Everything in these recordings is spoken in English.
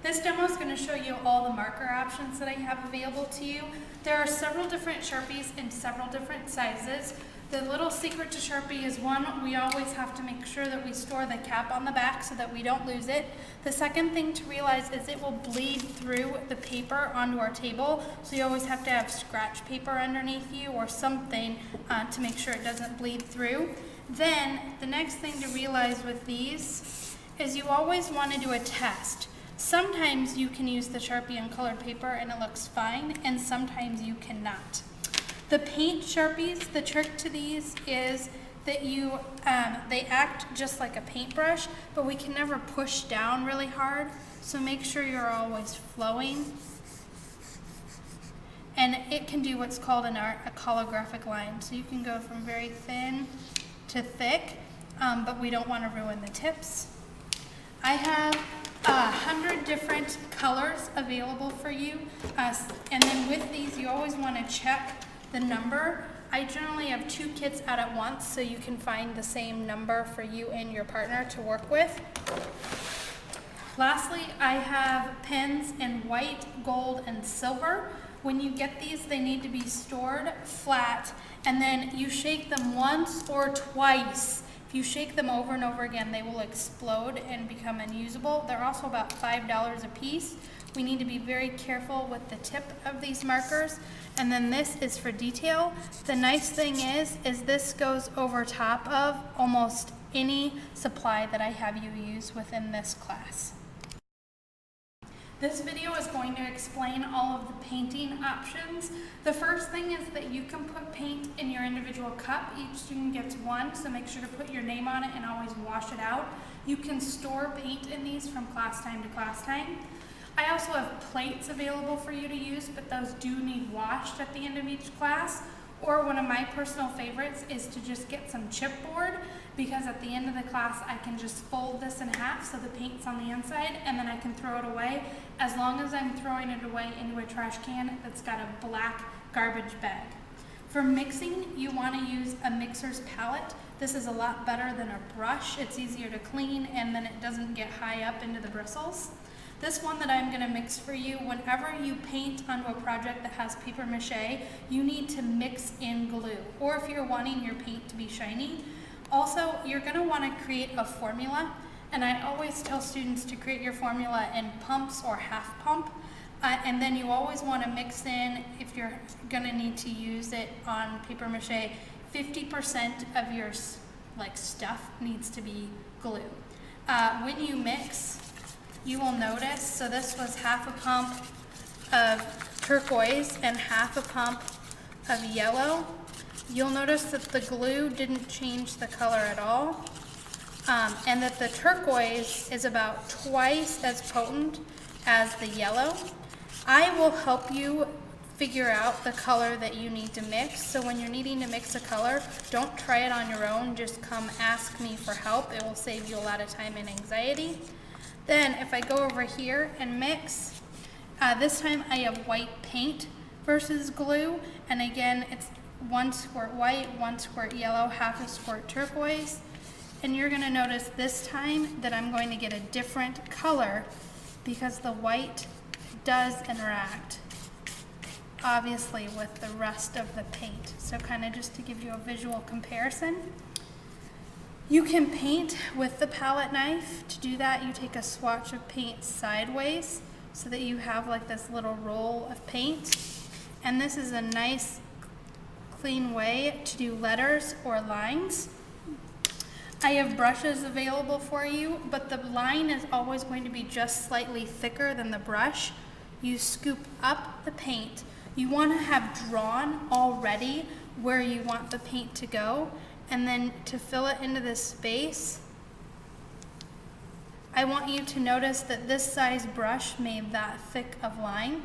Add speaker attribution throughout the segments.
Speaker 1: This demo is going to show you all the marker options that I have available to you. There are several different Sharpies in several different sizes. The little secret to Sharpie is one, we always have to make sure that we store the cap on the back so that we don't lose it. The second thing to realize is it will bleed through the paper onto our table, so you always have to have scratch paper underneath you or something to make sure it doesn't bleed through. Then the next thing to realize with these is you always want to do a test. Sometimes you can use the Sharpie and colored paper and it looks fine, and sometimes you cannot. The paint Sharpies, the trick to these is that they act just like a paintbrush, but we can never push down really hard, so make sure you're always flowing. And it can do what's called a holographic line, so you can go from very thin to thick, but we don't want to ruin the tips. I have 100 different colors available for you, and then with these you always want to check the number. I generally have 2 kits out at once, so you can find the same number for you and your partner to work with. Lastly, I have pens in white, gold, and silver. When you get these, they need to be stored flat, and then you shake them once or twice. If you shake them over and over again, they will explode and become unusable. They're also about $5 a piece. We need to be very careful with the tip of these markers. And then this is for detail. The nice thing is this goes over top of almost any supply that I have you use within this class. This video is going to explain all of the painting options. The first thing is that you can put paint in your individual cup. Each student gets one, so make sure to put your name on it and always wash it out. You can store paint in these from class time to class time. I also have plates available for you to use, but those do need washed at the end of each class. Or one of my personal favorites is to just get some chipboard, because at the end of the class I can just fold this in half so the paint's on the inside, and then I can throw it away as long as I'm throwing it away into a trash can that's got a black garbage bag. For mixing, you want to use a mixer's palette. This is a lot better than a brush. It's easier to clean, and then it doesn't get high up into the bristles. This one that I'm going to mix for you, whenever you paint onto a project that has paper mache, you need to mix in glue, or if you're wanting your paint to be shiny. Also, you're going to want to create a formula, and I always tell students to create your formula in pumps or half pump, and then you always want to mix in, if you're going to need to use it on paper mache, 50% of your stuff needs to be glue. When you mix, you will notice, so this was half a pump of turquoise and half a pump of yellow. You'll notice that the glue didn't change the color at all, and that the turquoise is about twice as potent as the yellow. I will help you figure out the color that you need to mix, so when you're needing to mix a color, don't try it on your own, just come ask me for help. It will save you a lot of time and anxiety. Then if I go over here and mix, this time I have white paint versus glue, and again it's 1 squirt white, 1 squirt yellow, half a squirt turquoise, and you're going to notice this time that I'm going to get a different color because the white does interact obviously with the rest of the paint. So kind of just to give you a visual comparison. You can paint with the palette knife. To do that, you take a swatch of paint sideways so that you have like this little roll of paint. And this is a nice, clean way to do letters or lines. I have brushes available for you, but the line is always going to be just slightly thicker than the brush. You scoop up the paint. You want to have drawn already where you want the paint to go. And then to fill it into this space, I want you to notice that this size brush made that thick of line,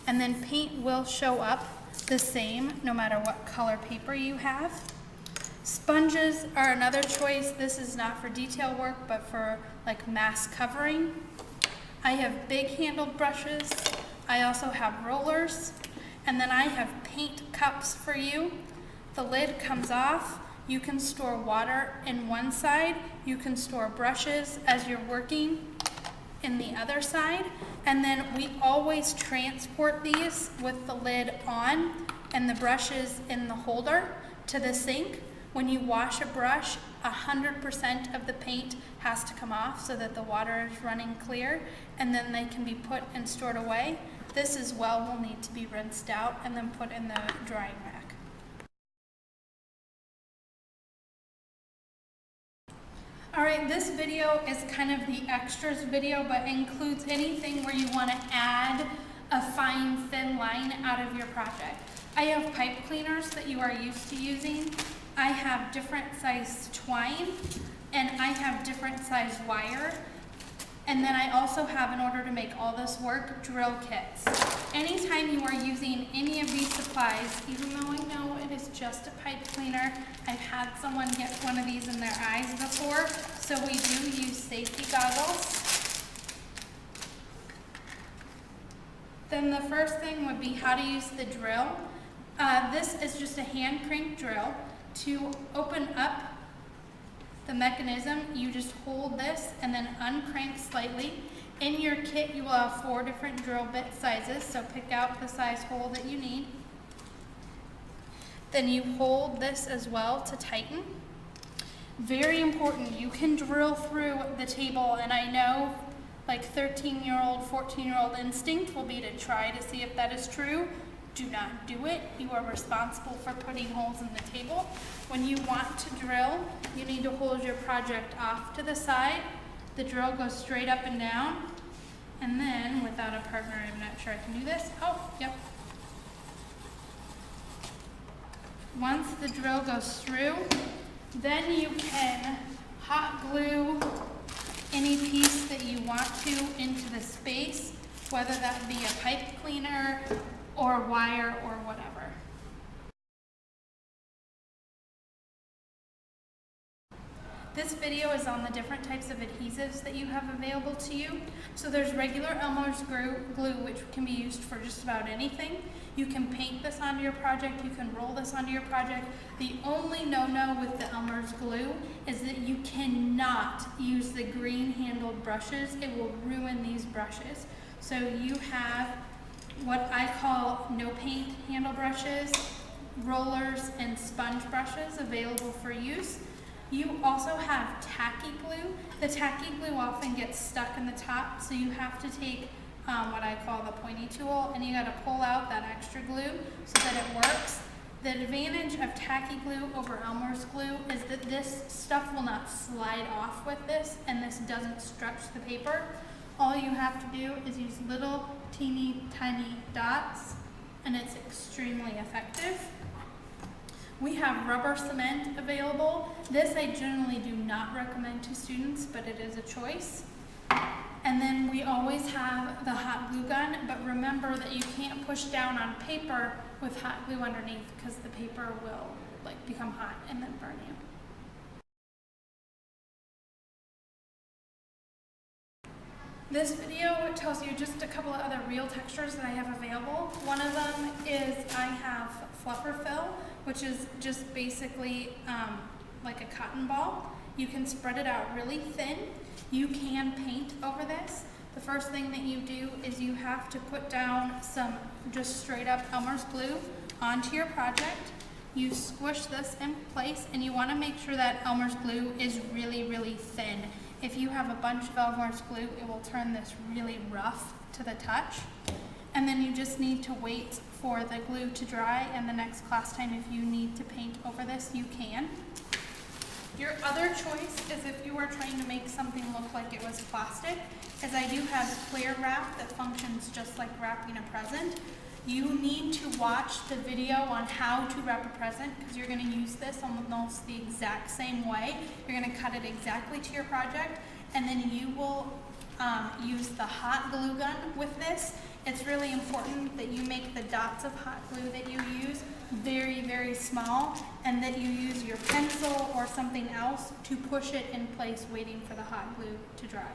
Speaker 1: and then paint will show up the same no matter what color paper you have. Sponges are another choice. This is not for detail work, but for like mass covering. I have big handled brushes. I also have rollers, and then I have paint cups for you. The lid comes off. You can store water in one side, you can store brushes as you're working, in the other side. And then we always transport these with the lid on and the brushes in the holder to the sink. When you wash a brush, 100% of the paint has to come off so that the water is running clear, and then they can be put and stored away. This as well will need to be rinsed out and then put in the drying rack. Alright, this video is kind of the extras video, but includes anything where you want to add a fine, thin line out of your project. I have pipe cleaners that you are used to using. I have different size twine, and I have different size wire. And then I also have, in order to make all this work, drill kits. Anytime you are using any of these supplies, even though I know it is just a pipe cleaner, I've had someone get one of these in their eyes before, so we do use safety goggles. Then the first thing would be how to use the drill. This is just a hand crank drill. To open up the mechanism, you just hold this and then uncrank slightly. In your kit, you will have 4 different drill bit sizes, so pick out the size hole that you need. Then you hold this as well to tighten. Very important, you can drill through the table, and I know like 13-year-old, 14-year-old instinct will be to try to see if that is true. Do not do it. You are responsible for putting holes in the table. When you want to drill, you need to hold your project off to the side. The drill goes straight up and down. And then, without a partner, I'm not sure I can do this. Oh, yep. Once the drill goes through, then you can hot glue any piece that you want to into the space, whether that be a pipe cleaner, or wire, or whatever. This video is on the different types of adhesives that you have available to you. So there's regular Elmer's glue, which can be used for just about anything. You can paint this onto your project, you can roll this onto your project. The only no-no with the Elmer's glue is that you cannot use the green handled brushes. It will ruin these brushes. So you have what I call no paint handle brushes, rollers, and sponge brushes available for use. You also have tacky glue. The tacky glue often gets stuck in the top, so you have to take what I call the pointy tool, and you got to pull out that extra glue so that it works. The advantage of tacky glue over Elmer's glue is that this stuff will not slide off with this, and this doesn't stretch the paper. All you have to do is use little teeny tiny dots, and it's extremely effective. We have rubber cement available. This I generally do not recommend to students, but it is a choice. And then we always have the hot glue gun, but remember that you can't push down on paper with hot glue underneath, because the paper will become hot and then burn you. This video tells you just a couple of other real textures that I have available. One of them is I have fluffer fill, which is just basically like a cotton ball. You can spread it out really thin. You can paint over this. The first thing that you do is you have to put down some just straight up Elmer's glue onto your project. You squish this in place, and you want to make sure that Elmer's glue is really, really thin. If you have a bunch of Elmer's glue, it will turn this really rough to the touch. And then you just need to wait for the glue to dry, and the next class time, if you need to paint over this, you can. Your other choice is if you are trying to make something look like it was plastic, is I do have clear wrap that functions just like wrapping a present. You need to watch the video on how to wrap a present, because you're going to use this almost the exact same way. You're going to cut it exactly to your project, and then you will use the hot glue gun with this. It's really important that you make the dots of hot glue that you use very, very small, and that you use your pencil or something else to push it in place, waiting for the hot glue to dry.